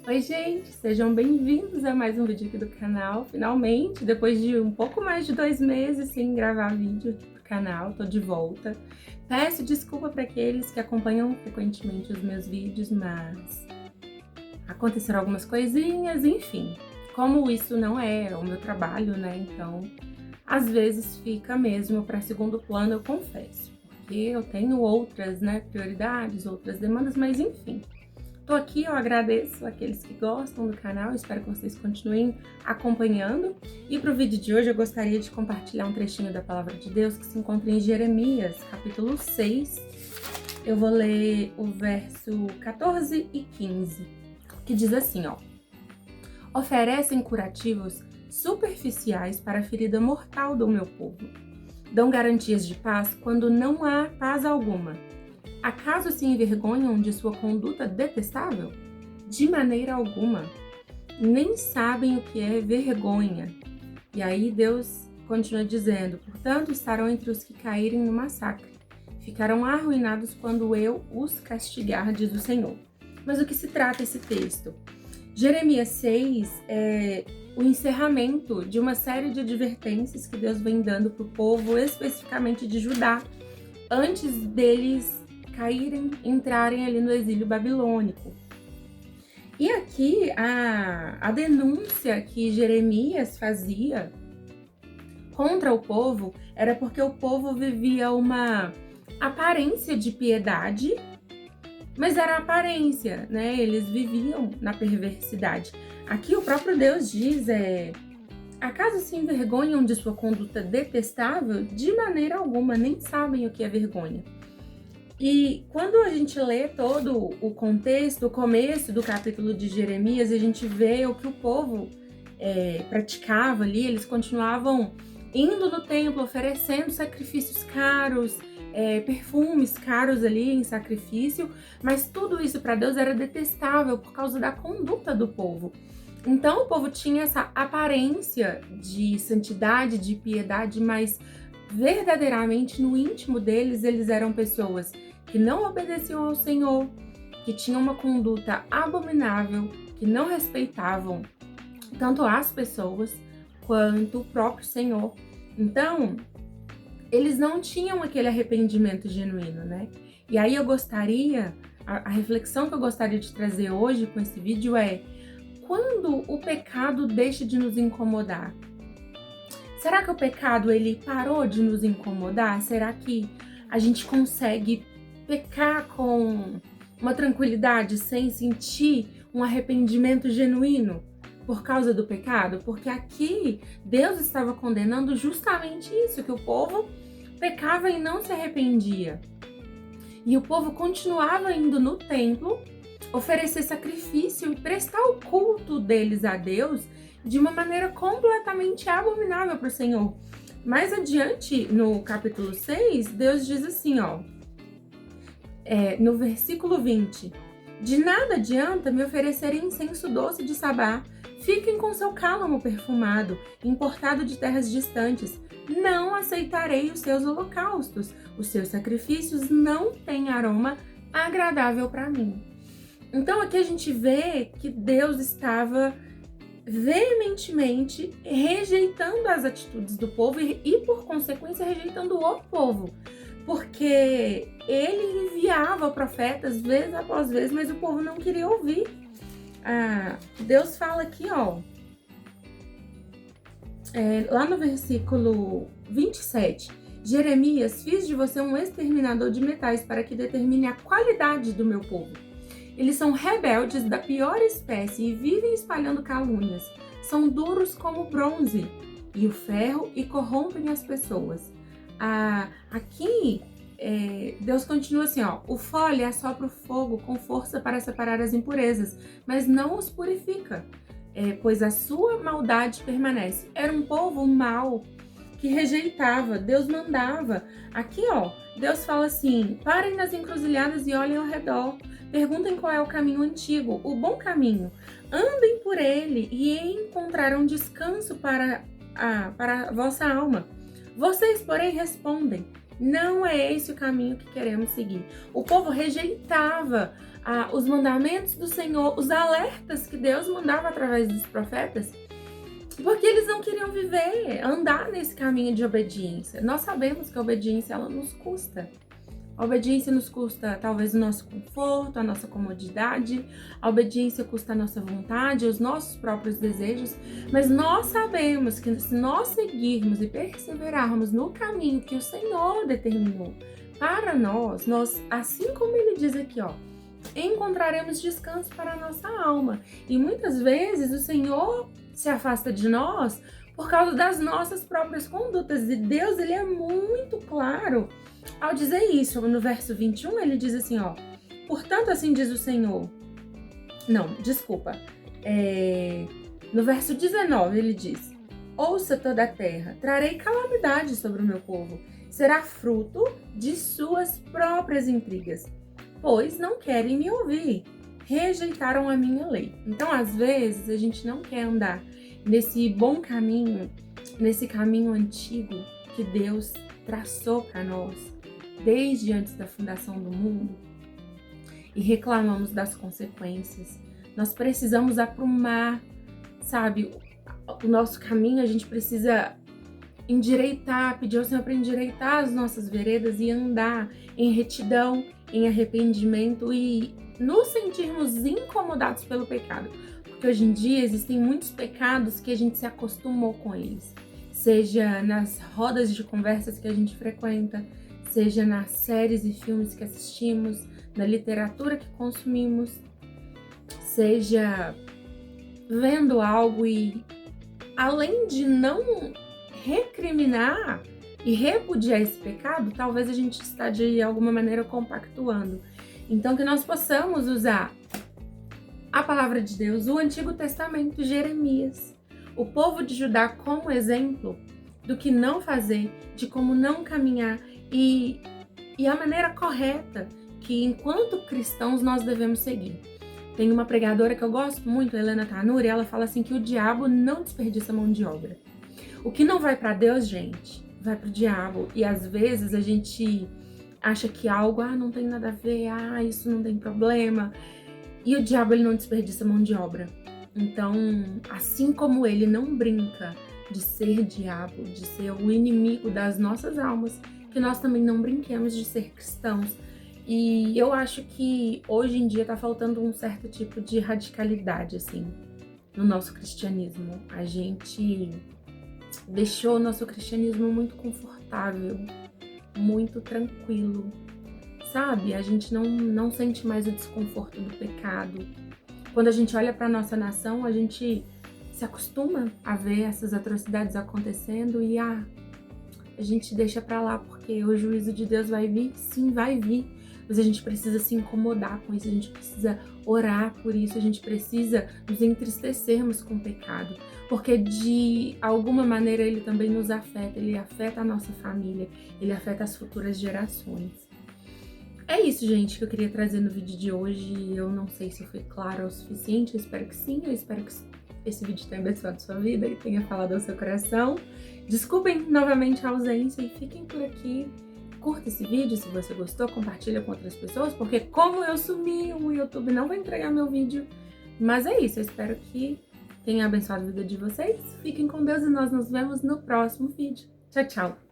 Oi, gente, sejam bem-vindos a mais um vídeo aqui do canal. Finalmente, depois de um pouco mais de 2 meses sem gravar vídeo aqui pro canal, tô de volta. Peço desculpa para aqueles que acompanham frequentemente os meus vídeos, mas aconteceram algumas coisinhas, enfim. Como isso não é o meu trabalho, né? Então, às vezes fica mesmo para segundo plano, eu confesso. Porque eu tenho outras, né, prioridades, outras demandas, mas enfim. Tô aqui, eu agradeço aqueles que gostam do canal, espero que vocês continuem acompanhando. E para o vídeo de hoje eu gostaria de compartilhar um trechinho da Palavra de Deus que se encontra em Jeremias, capítulo 6. Eu vou ler o verso 14 e 15, que diz assim, ó. Oferecem curativos superficiais para a ferida mortal do meu povo. Dão garantias de paz quando não há paz alguma. Acaso se envergonham de sua conduta detestável? De maneira alguma. Nem sabem o que é vergonha. E aí Deus continua dizendo, portanto estarão entre os que caírem no massacre. Ficarão arruinados quando eu os castigar, diz o Senhor. Mas o que se trata esse texto? Jeremias 6 é o encerramento de uma série de advertências que Deus vem dando para o povo, especificamente de Judá, antes deles entrarem ali no exílio babilônico. E aqui a denúncia que Jeremias fazia contra o povo era porque o povo vivia uma aparência de piedade, mas era aparência, né? Eles viviam na perversidade. Aqui o próprio Deus diz, acaso se envergonham de sua conduta detestável? De maneira alguma, nem sabem o que é vergonha. E quando a gente lê todo o contexto, o começo do capítulo de Jeremias, a gente vê o que o povo praticava ali, eles continuavam indo no templo, oferecendo sacrifícios caros, perfumes caros ali em sacrifício, mas tudo isso para Deus era detestável por causa da conduta do povo. Então o povo tinha essa aparência de santidade, de piedade, mas verdadeiramente no íntimo deles, eles eram pessoas que não obedeciam ao Senhor, que tinham uma conduta abominável, que não respeitavam tanto as pessoas quanto o próprio Senhor. Então, eles não tinham aquele arrependimento genuíno, né? E aí a reflexão que eu gostaria de trazer hoje com esse vídeo é: quando o pecado deixa de nos incomodar? Será que o pecado ele parou de nos incomodar? Será que a gente consegue pecar com uma tranquilidade sem sentir um arrependimento genuíno por causa do pecado? Porque aqui Deus estava condenando justamente isso, que o povo pecava e não se arrependia. E o povo continuava indo no templo, oferecer sacrifício e prestar o culto deles a Deus de uma maneira completamente abominável para o Senhor. Mais adiante, no capítulo 6, Deus diz assim, ó, no versículo 20, de nada adianta me oferecer incenso doce de sabá, fiquem com seu cálamo perfumado, importado de terras distantes, não aceitarei os seus holocaustos, os seus sacrifícios não têm aroma agradável para mim. Então aqui a gente vê que Deus estava veementemente rejeitando as atitudes do povo e por consequência, rejeitando o povo. Porque ele enviava profetas vez após vez, mas o povo não queria ouvir. Deus fala aqui, ó, lá no versículo 27, Jeremias, fiz de você um exterminador de metais para que determine a qualidade do meu povo. Eles são rebeldes da pior espécie e vivem espalhando calúnias. São duros como bronze e o ferro e corrompem as pessoas. Aqui, Deus continua assim, ó. O fole assopra o fogo com força para separar as impurezas, mas não os purifica, pois a sua maldade permanece. Era um povo mau que rejeitava, Deus mandava. Aqui, ó, Deus fala assim, parem nas encruzilhadas e olhem ao redor. Perguntem qual é o caminho antigo, o bom caminho. Andem por ele e encontrarão descanso para a vossa alma. Vocês, porém, respondem, Não é esse o caminho que queremos seguir. O povo rejeitava os mandamentos do Senhor, os alertas que Deus mandava através dos profetas, porque eles não queriam viver, andar nesse caminho de obediência. Nós sabemos que a obediência, ela nos custa. A obediência nos custa talvez o nosso conforto, a nossa comodidade, a obediência custa a nossa vontade, os nossos próprios desejos, mas nós sabemos que se nós seguirmos e perseverarmos no caminho que o Senhor determinou para nós, assim como ele diz aqui, ó, encontraremos descanso para a nossa alma. E muitas vezes o Senhor se afasta de nós por causa das nossas próprias condutas. E Deus, ele é muito claro ao dizer isso. No verso 21, ele diz assim, ó, portanto, assim diz o Senhor. Não, desculpa. No verso 19, ele diz, ouça toda a terra, trarei calamidade sobre o meu povo. Será fruto de suas próprias intrigas, pois não querem me ouvir. Rejeitaram a minha lei. Então, às vezes, a gente não quer andar nesse bom caminho, nesse caminho antigo que Deus traçou para nós desde antes da fundação do mundo e reclamamos das consequências. Nós precisamos aprumar, sabe, o nosso caminho. A gente precisa endireitar, pedir ao Senhor para endireitar as nossas veredas e andar em retidão, em arrependimento e nos sentirmos incomodados pelo pecado. Porque hoje em dia existem muitos pecados que a gente se acostumou com eles. Seja nas rodas de conversas que a gente frequenta, seja nas séries e filmes que assistimos, na literatura que consumimos, seja vendo algo e, além de não recriminar e repudiar esse pecado, talvez a gente está de alguma maneira compactuando. Então, que nós possamos usar a palavra de Deus, o Antigo Testamento, Jeremias, o povo de Judá como exemplo do que não fazer, de como não caminhar e a maneira correta que, enquanto cristãos, nós devemos seguir. Tem uma pregadora que eu gosto muito, Helena Tanuri, ela fala assim que o diabo não desperdiça mão de obra. O que não vai para Deus, gente, vai para o diabo. E às vezes a gente acha que algo, não tem nada a ver, isso não tem problema. E o diabo, ele não desperdiça mão de obra. Então, assim como ele não brinca de ser diabo, de ser o inimigo das nossas almas, que nós também não brinquemos de ser cristãos. E eu acho que hoje em dia tá faltando um certo tipo de radicalidade, assim, no nosso cristianismo. A gente deixou o nosso cristianismo muito confortável, muito tranquilo, sabe? A gente não sente mais o desconforto do pecado. Quando a gente olha para nossa nação, a gente se acostuma a ver essas atrocidades acontecendo e a gente deixa para lá porque o juízo de Deus vai vir, sim, vai vir. Mas a gente precisa se incomodar com isso, a gente precisa orar por isso, a gente precisa nos entristecermos com o pecado, porque de alguma maneira ele também nos afeta, ele afeta a nossa família, ele afeta as futuras gerações. É isso, gente, que eu queria trazer no vídeo de hoje. Eu não sei se foi claro o suficiente, eu espero que sim, eu espero que esse vídeo tenha abençoado a sua vida e tenha falado ao seu coração. Desculpem novamente a ausência e fiquem por aqui. Curta esse vídeo se você gostou, compartilha com outras pessoas, porque como eu sumi, o YouTube não vai entregar meu vídeo. Mas é isso, eu espero que tenha abençoado a vida de vocês. Fiquem com Deus e nós nos vemos no próximo vídeo. Tchau, tchau!